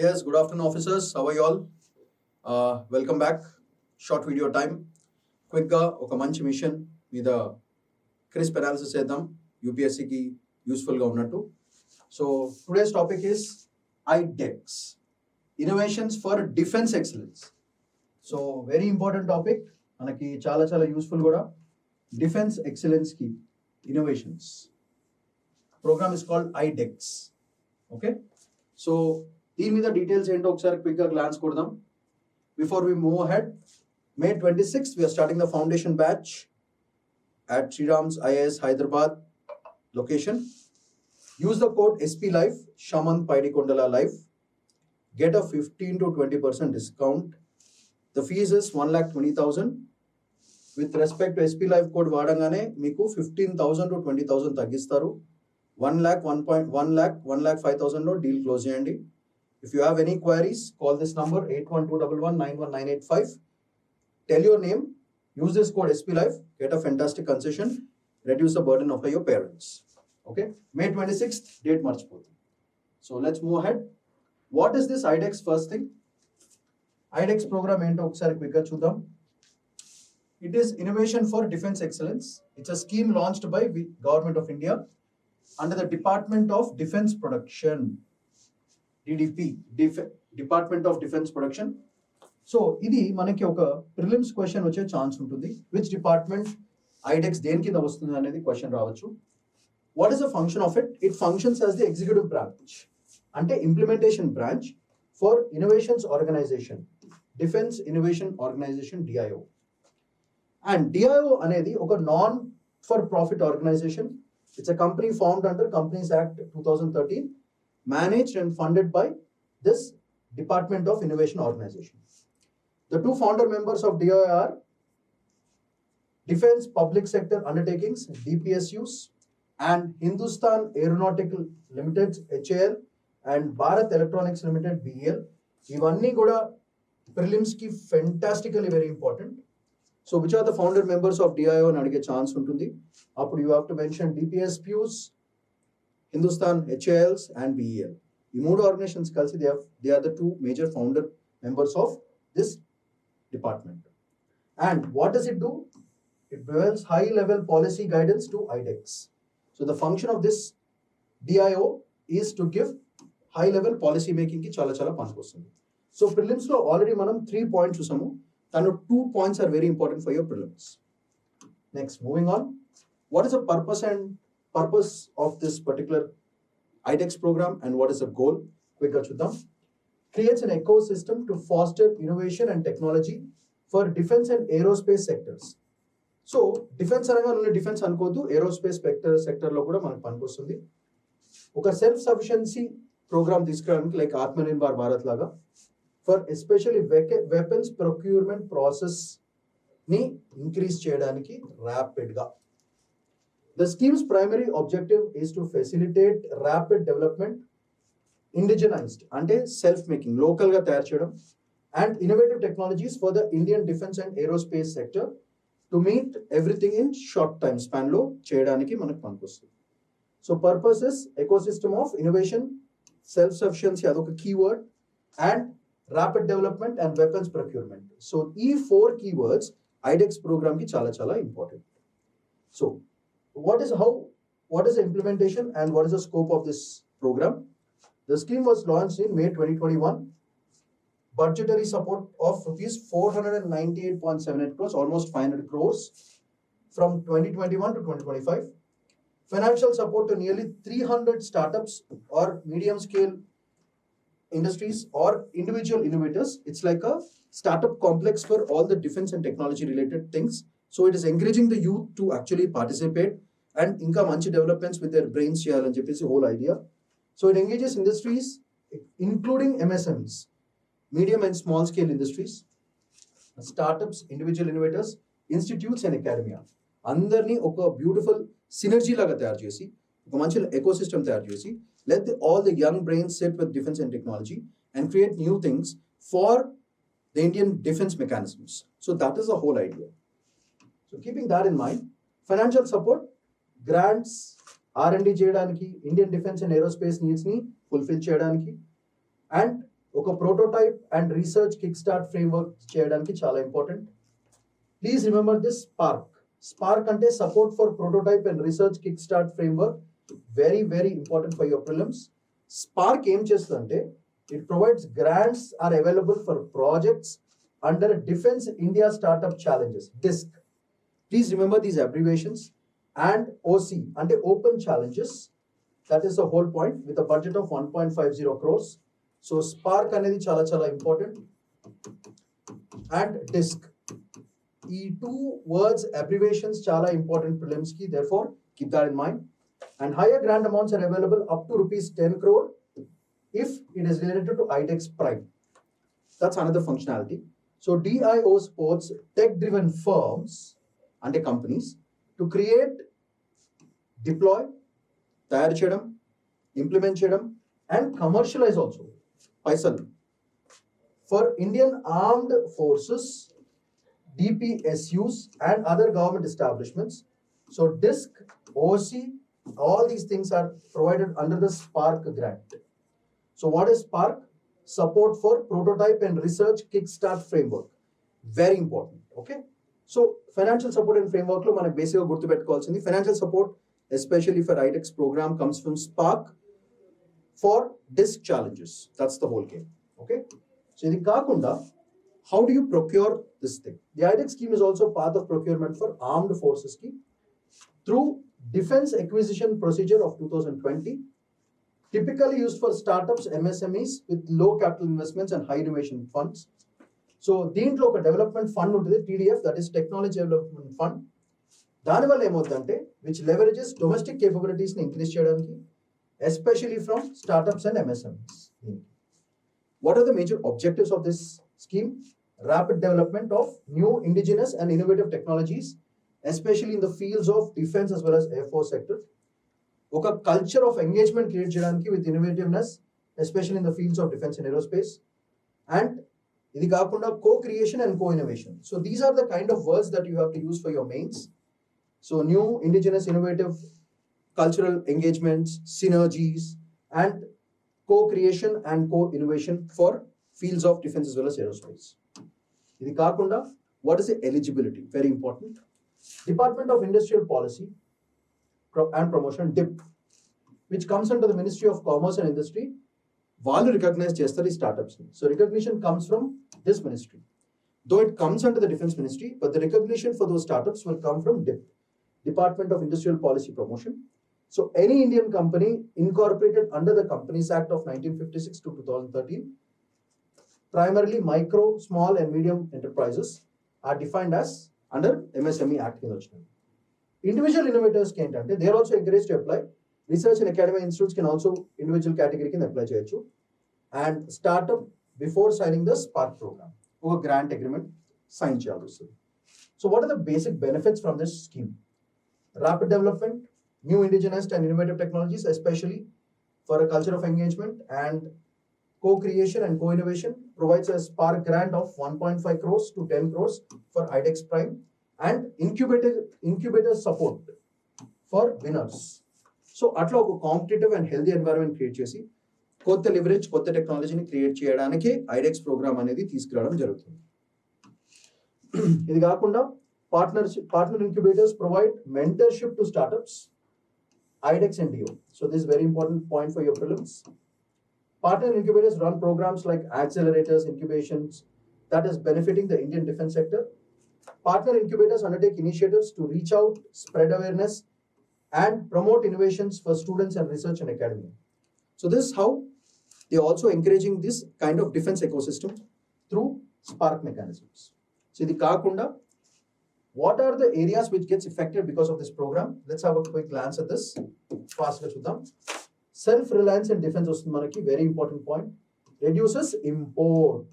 Yes, good afternoon, officers. How are you all? Welcome back. Short video time. Quick గా ఒక మంచి machine మీద crisp analysis చేద్దాం యూపీఎస్సీకి యూస్ఫుల్గా ఉన్నట్టు. So today's topic is iDEX, innovations for defence excellence. So very important topic, మనకి చాలా చాలా యూస్ఫుల్ కూడా. డిఫెన్స్ ఎక్సలెన్స్కి innovations programme is called iDEX. Okay, so దీని మీద డీటెయిల్స్ ఏంటో ఒకసారి క్విక్గా గ్లాన్స్ కొడదాం. Before we move ahead, May 26th, we are starting the foundation batch at SRIRAM's IAS Hyderabad location. Use the code SP Live, Shamanth Pydikondala Live. Get a 15 to 20% discount. The fees is 1,20,000. With respect to SP Live code వాడంగానే మీకు 15,000 to 20,000 తగ్గిస్తారు. 1 lakh, 1,05,000 లో deal close చేయండి. If you have any queries, call this number 8121191985. Tell your name, use this code SP Live, get a fantastic concession, reduce the burden of your parents. Okay, May 26th, date marchipothund. So let's move ahead. What is this iDEX first thing? iDEX program ento okkari quick ga chuddam. It is Innovation for Defense Excellence. It's a scheme launched by Government of India under the Department of Defense Production, DDP, Department of Defense Production. So ఇది మనకి ఒక prelims question వచ్చే chance ఉంటుంది. Which department iDEX దేని కింద వస్తుంది అనేది question రావచ్చు. What is the function of it? It functions as the executive branch, అంటే implementation branch for innovations organisation, defence innovation organisation DIO. And DIO అనేది ఒక non for profit organisation. It's a company formed under companies act 2013, managed and funded by this department of innovation organisation. The two founder members of DIO are Defense Public Sector Undertakings, DPSUs, and Hindustan Aeronautical Limited, HAL, and Bharat Electronics Limited, BEL. Ivanni kuda prelims ki fantastically very important. So which are the founder members of DIO and adige chance untundi. Appudu you have to mention DPSUs, Hindustan HALs, and BEL. Ee moodu organizations kalsi they are the two major founder members of this department. And what does it do? It provides high level policy guidance to iDEX. So the function of this DIO is to give high level policy making ki chala panikostundi. So prelims lo already manam 3 points chusamu. Tano 2 points are very important for your prelims. Next, moving on. What is the purpose of this particular iDEX program and what is the goal? Quick ga chuddam. Creates an ecosystem to foster innovation and technology for defense and aerospace sectors. So defense అనగా only defence అనుకోవద్దు, aerospace సెక్టర్లో కూడా మనకు పనికొస్తుంది. ఒక self sufficiency programme తీసుకురావడానికి, like Atmanirbhar Bharat లాగా, for especially weapons procurement process ని ఇంక్రీజ్ చేయడానికి ర్యాపిడ్గా. The scheme's primary objective is to facilitate rapid development, indigenized అంటే సెల్ఫ్ మేకింగ్, లోకల్ గా తయారు చేయడం, and innovative technologies for the Indian defence and aerospace sector to meet everything in short time span లో చేయడానికి మనకు పనికొస్తుంది. So purposes ecosystem of innovation, self sufficiency అదొక keyword, and rapid development and weapons procurement. So ఈ 4 keywords iDEX programme కి చాలా చాలా important. So what is the implementation and what is the scope of this program? The scheme was launched in May 2021. Budgetary support of rupees 498.78 crores, almost 500 crores from 2021 to 2025. Financial support to nearly 300 startups or medium scale industries or individual innovators. It's like a startup complex for all the defense and technology related things. So it is encouraging the youth to actually participate and inka manchi developments with their brains cheyalani cheppesi whole idea. So it engages industries including MSMEs, medium and small scale industries, startups, individual innovators, institutes and academia. అందరినీ ఒక beautiful synergy లాగా తయారు చేసి, ఒక మంచి ecosystem తయారు చేసి, let all the young brains sit with defense and technology and create new things for the Indian defense mechanisms. So that is the whole idea. So keeping that in mind, financial support, grants, R&D చేయడానికి, Indian defence and aerospace needs ని fulfil చేయడానికి, అండ్ ఒక prototype and research kick start framework చేయడానికి చాలా important. Please remember this SPARK అంటే support for prototype and research kick start framework. Very very important for your prelims. SPARK ఏం చేస్తుందంటే it provides grants are available for projects under defence India startup challenges, DISC. Please remember these abbreviations. And OC అంటే open challenges. That is the whole point with a budget of 1.50 crores. So spark అనేది చాలా చాలా important. And disc, ఈ two words abbreviations చాలా important prelims కి, therefore keep that in mind. And higher grant amounts are available up to rupees 10 crore if it is related to iDEX Prime. That's another functionality. So DIO supports tech-driven firms and companies to create, deploy, తయారు చేయడం, implement చేయడం and commercialize also పైసలు for Indian armed forces, DPSUs and other government establishments. So DISC, OC, all these things are provided under the Spark grant. So what is Spark? Support for prototype and research kickstart framework. Very important. Okay. So financial support and framework lo manaku basic ga gurtu pettukovalsindi financial support especially for iDEX program comes from Spark for DISC challenges. That's the whole game. Okay. So idi kaakunda how do you procure this thing? The iDEX scheme is also part of procurement for armed forces ki through Defense Acquisition Procedure of 2020, typically used for startups, MSMEs with low capital investments and high innovation funds. So దీంట్లో ఒక development fund ఉంటుంది, TDF, that is Technology Development Fund. దానివల్ల ఏమవుతుందంటే which leverages domestic capabilities ని increase చేయడానికి, especially from startups and MSMEs. What are the major objectives of this scheme? Rapid development of new indigenous and innovative technologies, especially in the fields of defense as well as Air Force sector. ఒక culture of engagement create చేయడానికి with innovativeness, especially in the fields of defense and aerospace. And ఇది కాకుండా co-creation and co-innovation. So these are the kind of words that you have to use for your mains. So new, indigenous, innovative, cultural engagements, synergies, and co-creation and co-innovation for fields of defense as well as aerospace. ఇది కాకుండా what is the eligibility? Very important. Department of Industrial Policy and Promotion, DIP, which comes under the Ministry of Commerce and Industry. వాళ్ళు recognise చేస్తారు ఈ startups ని. So recognition comes from this ministry, though it comes under the defence ministry, but the recognition for those startups will come from DIP, Department of Industrial Policy Promotion. So any Indian company incorporated under the Companies Act of 1956 to 2013, primarily micro, small and medium enterprises are defined as under MSME Act కింద వచ్చినవి. Individual innovators కి ఏంటంటే they are also encouraged to apply. Research and academic institutes can also individual category కింద apply చేయొచ్చు. And startup before signing the Spark program, ఒక grant agreement sign చేయాల్సి వస్తుంది. So what are the basic benefits from this scheme? Rapid development, new indigenous and innovative technologies, especially for a culture of engagement, and co-creation and co-innovation, provides a Spark grant of 1.5 crores to 10 crores for iDEX Prime, and incubator support for winners. So అట్లా ఒక competitive and healthy environment create చేసి కొత్త leverage, కొత్త టెక్నాలజీని create చేయడానికి iDEX programme అనేది తీసుకురావడం జరుగుతుంది. ఇది కాకుండా partner incubators provide mentorship to startups, iDEX and DO. So this is very important point for your prelims. Partner incubators run programs like accelerators, incubations that is benefiting the Indian defense sector. Partner incubators undertake initiatives to reach out, spread awareness, and promote innovations for students and research and academia. So this is how they are also encouraging this kind of defense ecosystem through Spark mechanisms. So ఇది కాకుండా what are the areas which gets affected because of this program? Let's have a quick glance at this. Fast గా చూద్దాం. Self-reliance in defense వస్తుంది మనకి, very important point. Reduces import.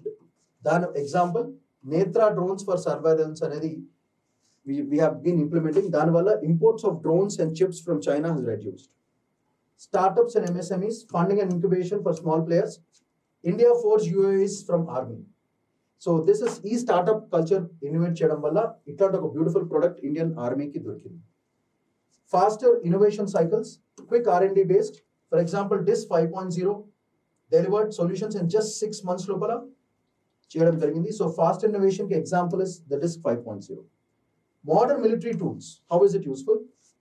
దాని example Netra drones for surveillance అనేది we have been implementing. దానివల్ల imports of drones and chips from China has reduced. Startups and MSMEs, funding and incubation for small players. India forged UAVs from Army. So this is ఈ startup culture innovate చేయడం వల్ల ఇట్లాంటి ఒక beautiful product Indian ఆర్మీకి దొరికింది. Faster innovation cycles, quick R&D based. For example, DIS 5.0 delivered solutions in just 6 months లోపల చేయడం జరిగింది. సో ఫాస్ట్ ఇన్నోవేషన్ కి example is the DISC 5.0. Modern military tools, how is it useful?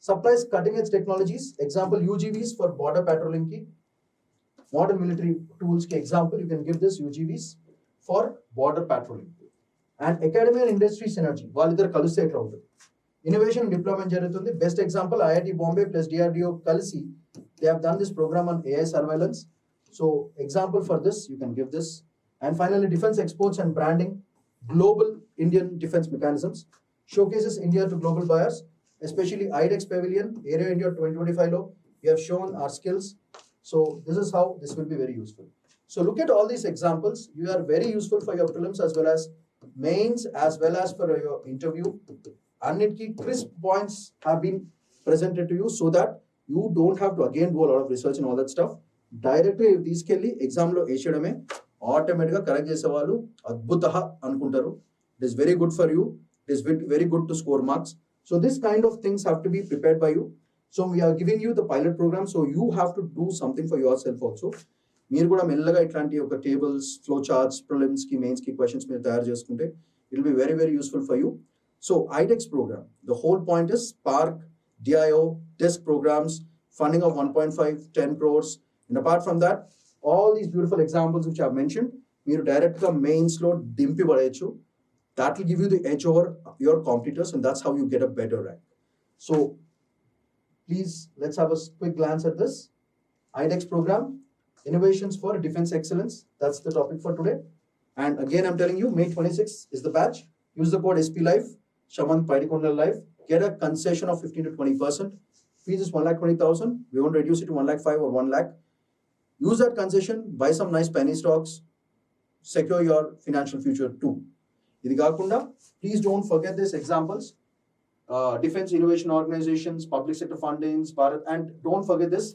Supplies cutting edge technologies, example UGVs for border patrolling ki. Modern military tools ki example, you can give this UGVs for border patrolling. And academy and industry synergy, వాళ్ళిద్దరు కలిస్తే ఎట్లా ఉంటుంది. Innovation deployment జరుగుతుంది. Best example, IIT Bombay plus DRDO కలిసి, they have done this program on AI surveillance. So example for this, you can give this. And finally, defense exports and branding, global Indian defense mechanisms, showcases India to global buyers, especially iDEX Pavilion, Area India 2025 law. We have shown our skills. So this is how this will be very useful. So look at all these examples. You are very useful for your prelims as well as mains as well as for your interview. Annitki crisp points have been presented to you so that you don't have to again do a lot of research and all that stuff. Directly if these kelli exam lo eshadame automatic ga correct chese vallu adbhutaha anukuntaru. It is very good for you. It is very good to score marks. So this kind of things have to be prepared by you. So we are giving you the pilot program. So you have to do something for yourself also. మీరు కూడా మెల్లగా ఇట్లాంటి ఒక tables, flow charts, prelims కి, mains కి questions మీరు తయారు చేసుకుంటే it will be very very useful for you. So iDEX programme, the whole point is SPARK, DIO, DISC programmes, funding of 1.5, 10 crores. And apart from that, all these beautiful examples which I have mentioned, మీరు direct గా mains లో దింపి పడేయచ్చు. That will give you the edge over your competitors, and that's how you get a better rank. So please, let's have a quick glance at this. iDEX program, innovations for defense excellence. That's the topic for today. And again, I'm telling you, May 26th is the batch. Use the code SP Live, Shamanth Pydikondala Live. Get a concession of 15 to 20%. Fees is 1,20,000. We won't reduce it to 1,05,000 or 1 lakh. Use that concession, buy some nice penny stocks, secure your financial future too. ఇది కాకుండా please don't forget this examples, defence innovation organisations, public sector fundings, Bharat, and don't forget this